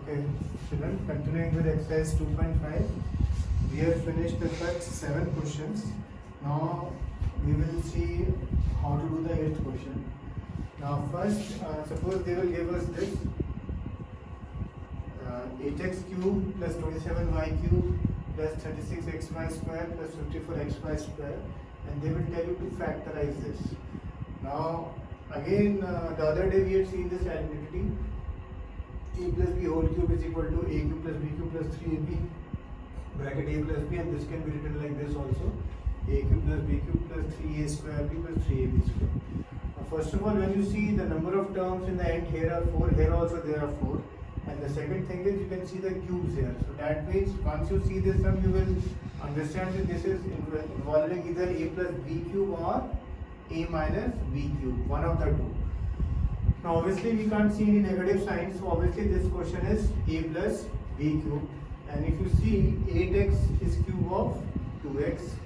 Okay, children, continuing with exercise 2.5, we have finished the first 7 questions. Now we will see how to do the 8th question. Now first, suppose they will give us this 8x cube plus 27y cube plus 36xy square plus 54xy square, and they will tell you to factorize this. Now again, the other day we had seen this identity, a plus b whole cube is equal to a cube plus b cube plus 3ab bracket a plus b, and this can be written like this also, a cube plus b cube plus 3a square b plus 3ab square. Now first of all, when you see the number of terms in the end, here are 4, here also there are 4, and the second thing is you can see the cubes here. So that means once you see this sum, you will understand that this is involving either a plus b cube or a minus b cube, one of the two. Now obviously we can't see any negative signs, so obviously this question is a plus b cube, and if you see 8x is cube of 2x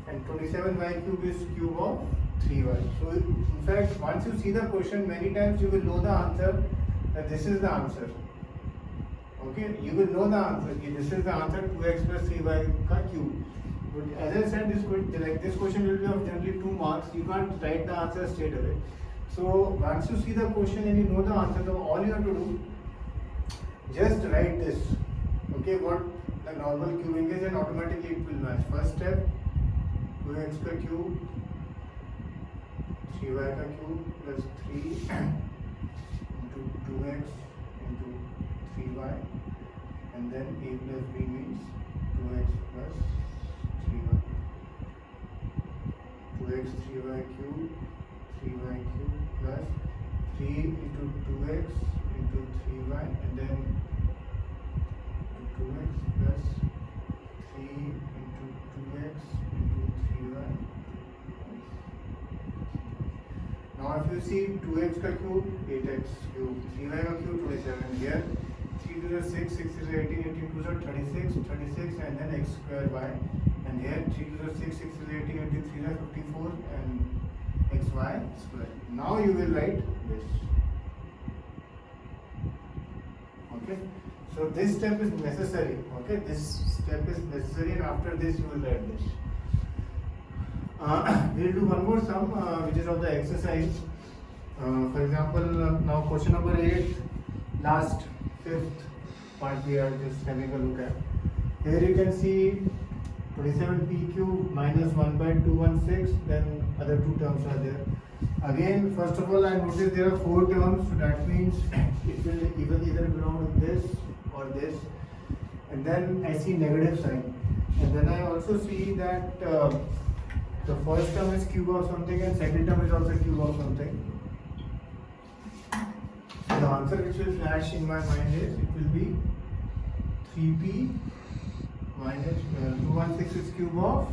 and 27y cube is cube of 3y. So in fact, once you see the question many times, you will know the answer, that this is the answer. Okay, you will know the answer, this is the answer, 2x plus 3y ka cube. But as I said, this question will be of generally 2 marks, you can't write the answer straight away. So once you see the question and you know the answer, so all you have to do, just write this, okay, what the normal cubing is, and automatically it will match. First step, 2x ka cube, 3y ka cube plus 3 into 2x into 3y, and then a plus b means 2x plus 3y, 2x 3y cube, 3y cube plus 3 into 2x into 3y, and then 2x plus 3 into 2x into 3y. Now if you see 2x ka cube, 8x cube, 3y ka cube, 27, here 3 to the 6, 6 is 18, 18 to the 36, 36, and then x square y, and here 3 to the 6, 6 is 18, 18, 3 is 54, and xy square. Now you will write this. Okay, so this step is necessary. Okay, this step is necessary, and after this you will write this. We will do one more sum, which is of the exercise. For example, now question number 8, last 5th part we are just having a look at. Here you can see 27p cube minus 1 by 216, then other 2 terms are there. Again, first of all, I noticed there are 4 terms, so that means it will either belong to this or this, and then I see negative sign, and then I also see that the first term is cube of something and second term is also cube of something. So the answer which will flash in my mind is, it will be 3p minus 216 is cube of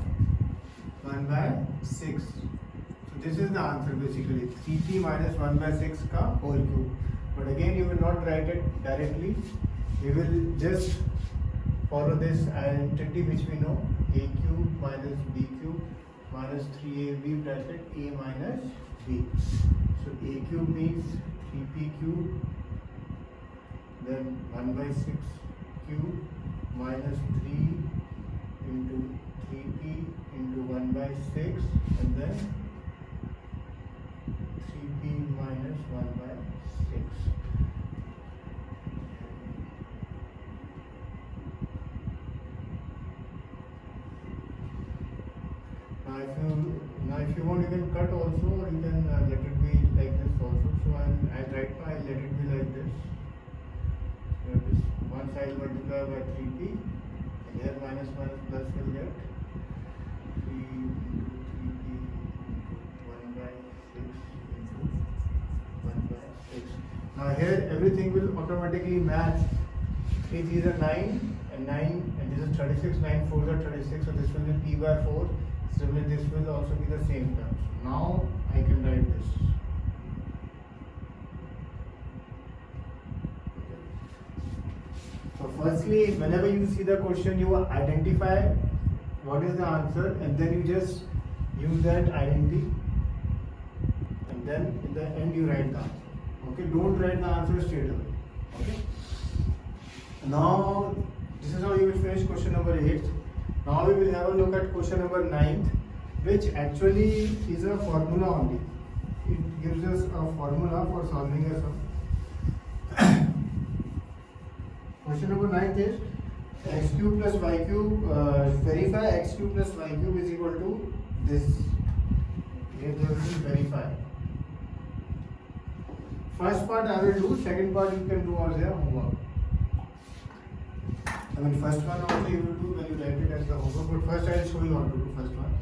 1 by 6. So this is the answer basically, 3p minus 1 by 6 ka whole cube. But again, you will not write it directly, you will just follow this identity which we know, a cube minus b cube minus 3ab bracket a minus b. So a cube means 3p cube, then 1 by 6 cube minus 3 into 3p into 1 by 6, and then 3p minus 1 by 6. Now if you want, you can cut also, or you can let it be like this also. So I'll let it be like this. Here this one side multiply by 3p, and here minus minus plus will get 3 into 3p into 1 by 6 into 1 by 6. Now here everything will automatically match. 3 these are 9 and 9, and this is 36, 9 4 are 36, so this will be p by 4. Similarly, this will also be the same terms. Now I can write this. So firstly, whenever you see the question, you identify what is the answer, and then you just use that identity, and then in the end you write the answer. Okay, don't write the answer straight away. Okay. Now this is how you will finish question number 8. Now we will have a look at question number 9, which actually is a formula only. It gives us a formula for solving a sum. Question number 9 is x cube plus y cube. Verify x cube plus y cube is equal to this. Here they will verify. First part I will do. Second part you can do as a homework. I mean, first one also you will do when you write it as the homework. But first I will show you how to do first one.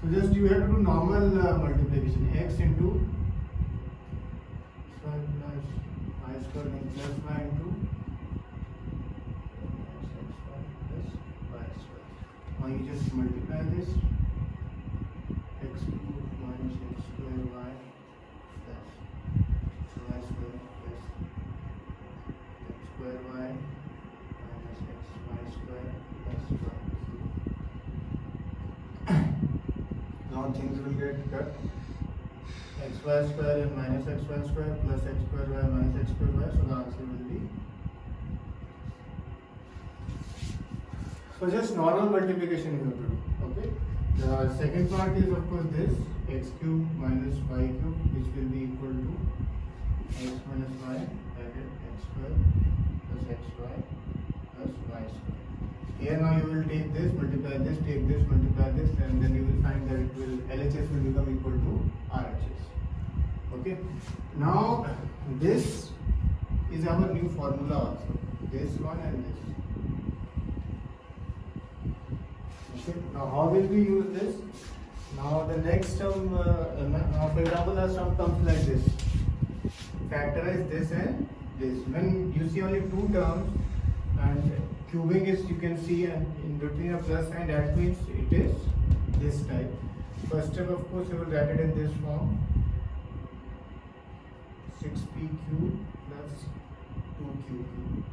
So just you have to do normal multiplication. X into square plus y square plus y into now you just multiply this x cube minus x square y plus y square plus x square y minus xy square plus y cube. Now things will get cut. Xy square and minus xy square plus x square y minus x square y, so the answer will be. So just normal multiplication you have to do. Okay. The second part is of course this x cube minus y cube, which will be equal to x minus y added x square plus xy plus y square. Here now you will take this, multiply this, take this, multiply this, and then you will find that it will LHS will become equal to RHS. Okay. Now this is our new formula also. This one and this. Okay. Now how will we use this? Now the next term, for example, the sum comes like this. Factorize this and this. When you see only two terms and cubing is, you can see, and in between a plus sign, that means it is this type. First step, of course, you will write it in this form: 6p cube plus 2q cube.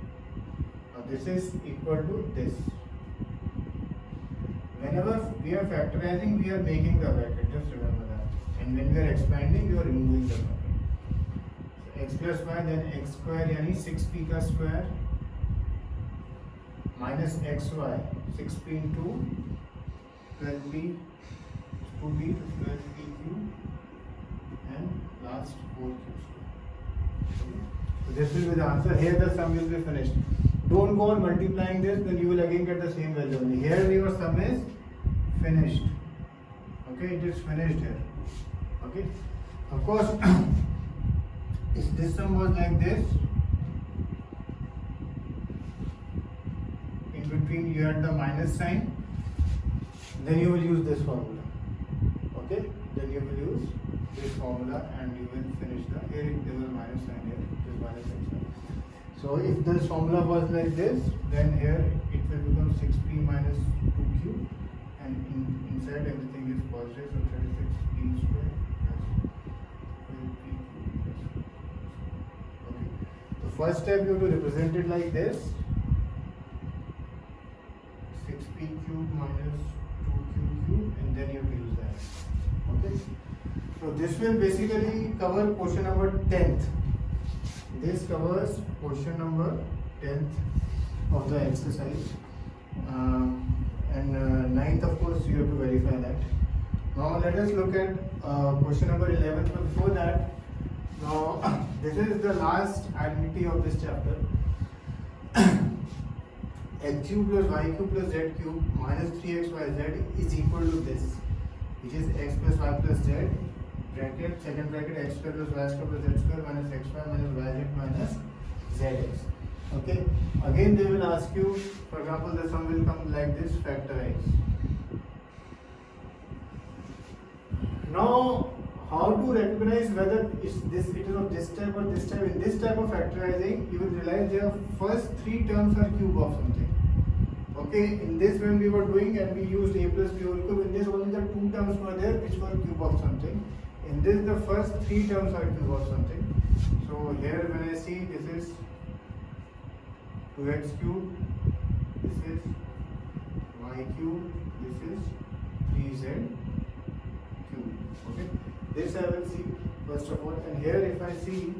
Now this is equal to this. Whenever we are factorizing, we are making the bracket, just remember that. And when we are expanding, we are removing the bracket. So x plus y, then x square, yani 6p ka square, minus xy, 6p into 12p, 2p to 12p cube, and last 4q square. So this will be the answer. Here the sum will be finished. Don't go on multiplying this, then you will again get the same value only. Here your sum is finished. Okay, it is finished here. Okay, of course, if this sum was like this, in between you had the minus sign, then you will use this formula. Okay, then you will use this formula and you will finish the. Here there was a minus sign here, it is minus sign. So if this formula was like this, then here it will become 6p minus 2q, and inside everything is positive, so 36p square plus 12p cube. Okay. The first step you have to represent it like this: 6p cube minus 2q cube, and then you have to use that. Okay. So this will basically cover question number 10th. This covers question number 10th of the exercise, and 9th, of course, you have to verify that. Now let us look at question number 11. But before that, now this is the last identity of this chapter. X cube plus y cube plus z cube minus 3xyz is equal to this, which is x plus y plus z. Bracket, second bracket, x square plus y square plus z square minus xy minus yz minus zx. Okay. Again they will ask you, for example, the sum will come like this: factorize. Now, how to recognize whether it is of this type or this type? In this type of factorizing, you will realize the first three terms are cube of something. Okay. In this, when we were doing and we used a plus b whole cube, in this only the two terms were there which were cube of something. In this, the first three terms are cube of something. So here when I see this is 2x cube, this is y cube, this is 3z cube. Okay, this I will see first of all, and here if I see,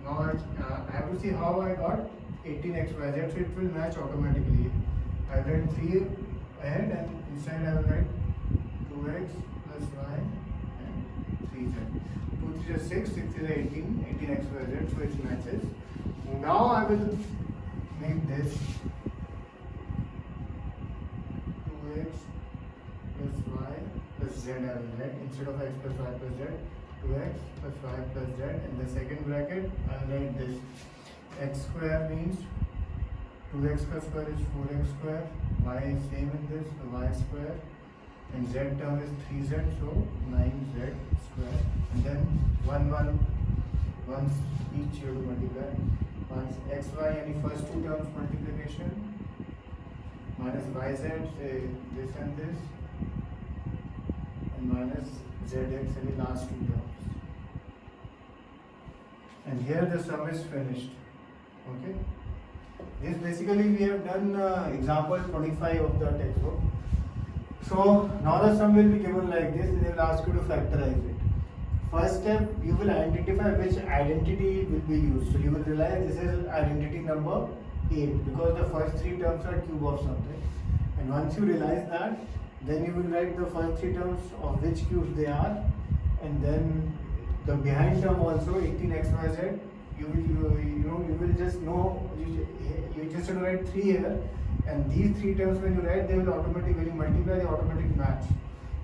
now I have to see how I got 18xyz, so it will match automatically. I will write 3 ahead and inside I will write 2x plus y and 3z. 2 3 is 6, 6 is 18, 18xyz, so it matches. Now I will make this 2x plus y plus z. I will write instead of x plus y plus z, 2x plus y plus z. In the second bracket I will write this x square means 2x square is 4x square, y is same in this, the y square, and z term is 3z, so 9z square. And then once each you have to multiply. Once x y any first two terms multiplication minus yz, say this and this, and minus zx any last two terms. And here the sum is finished. Okay. This basically we have done example 25 of the textbook. So now the sum will be given like this. They will ask you to factorize it. First step, you will identify which identity will be used. So you will realize this is identity number 8 because the first three terms are cube of something. And once you realize that, then you will write the first three terms of which cubes they are, and then the behind term also 18xyz. You will just know, you just have to write 3 here, and these three terms when you write, they will automatically, when you multiply, they automatically match.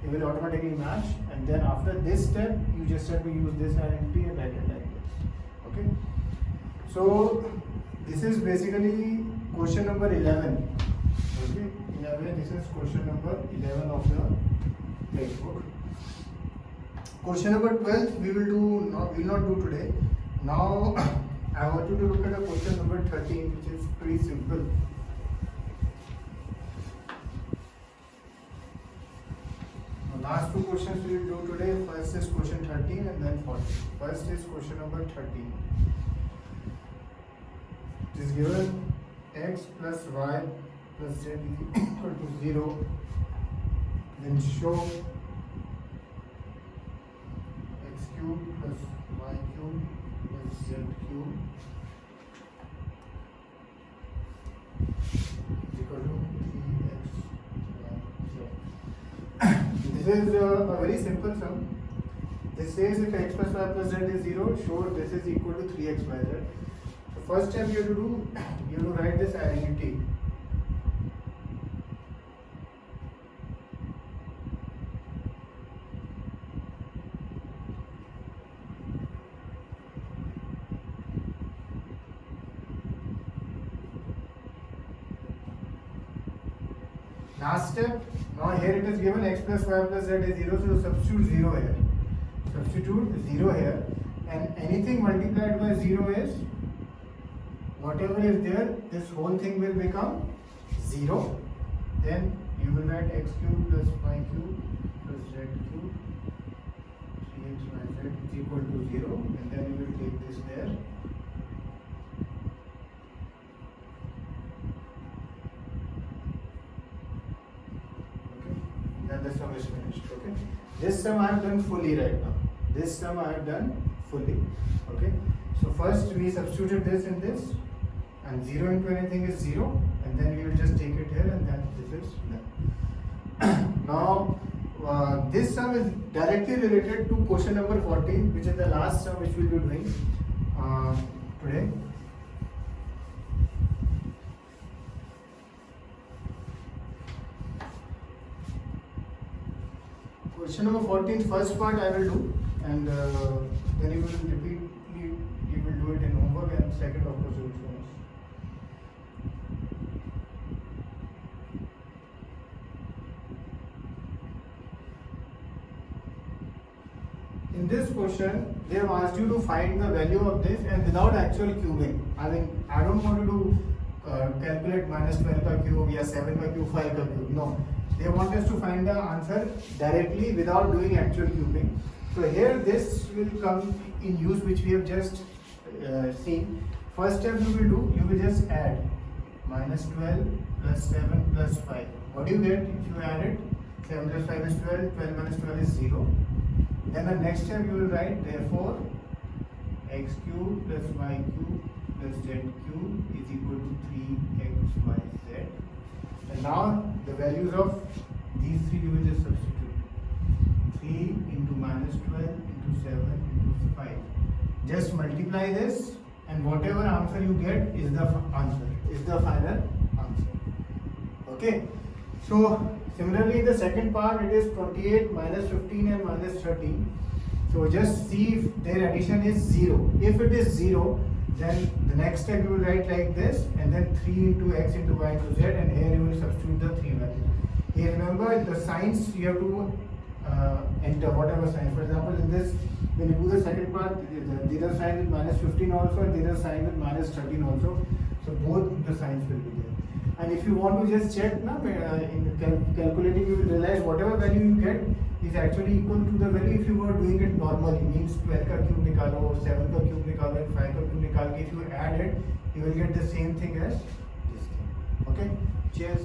They will automatically match, and then after this step, you just have to use this identity and write it like this. Okay. So this is basically question number 11. Okay, 11. This is question number 11 of the textbook. Question number 12 we will not do today. Now I want you to look at the question number 13, which is pretty simple. The last two questions we will do today. First is question 13 and then 14. First is question number 13. It is given x plus y plus z is equal to 0. Then show x cube plus y cube plus z cube is equal to 3x y z. This is a very simple sum. This says if x plus y plus z is 0, show this is equal to 3x y z. So first step you have to do, you have to write this identity. Last step, now here it is given x plus y plus z is 0, so substitute 0 here. Substitute 0 here, and anything multiplied by 0 is, whatever is there, this whole thing will become 0. Then you will write x cube plus y cube plus z cube, 3x y z is equal to 0, and then you will take this there. The sum is finished. Okay, this sum I have done fully right now. This sum I have done fully. Okay, so first we substituted this in this, and 0 into anything is 0, and then we will just take it here, and then this is done. Now this sum is directly related to question number 14, which is the last sum which we will be doing today. Question number 14, first part I will do, and then you will repeat, you will do it in homework, and second of course you will finish. In this question, they have asked you to find the value of this and without actual cubing. I mean, I don't want to do calculate minus 12 ka cube, yeah, 7 ka cube, 5 ka cube. No. They want us to find the answer directly without doing actual cubing. So here this will come in use, which we have just seen. First step you will do, you will just add minus 12 plus 7 plus 5. What do you get if you add it? 7 plus 5 is 12, 12 minus 12 is 0. Then the next step you will write, therefore x cube plus y cube plus z cube is equal to 3xyz. And now the values of these three you will just substitute. 3 into minus 12 into 7 into 5. Just multiply this and whatever answer you get is the answer, is the final answer. Okay. So similarly in the second part it is 28 minus 15 and minus 13. So just see if their addition is 0. If it is 0, then the next step you will write like this, and then 3 into x into y into z, and here you will substitute the 3 values. Here remember the signs you have to enter whatever sign. For example, in this, when you do the second part, there are sign with minus 15 also, and there are sign with minus 13 also. So both the signs will be there. And if you want to just check now, in calculating, you will realize whatever value you get is actually equal to the value if you were doing it normally. Means 12 का cube निकालो, 7 का cube निकालो, and 5 का cube निकाल के if you add it, you will get the same thing as this thing. Okay? Cheers.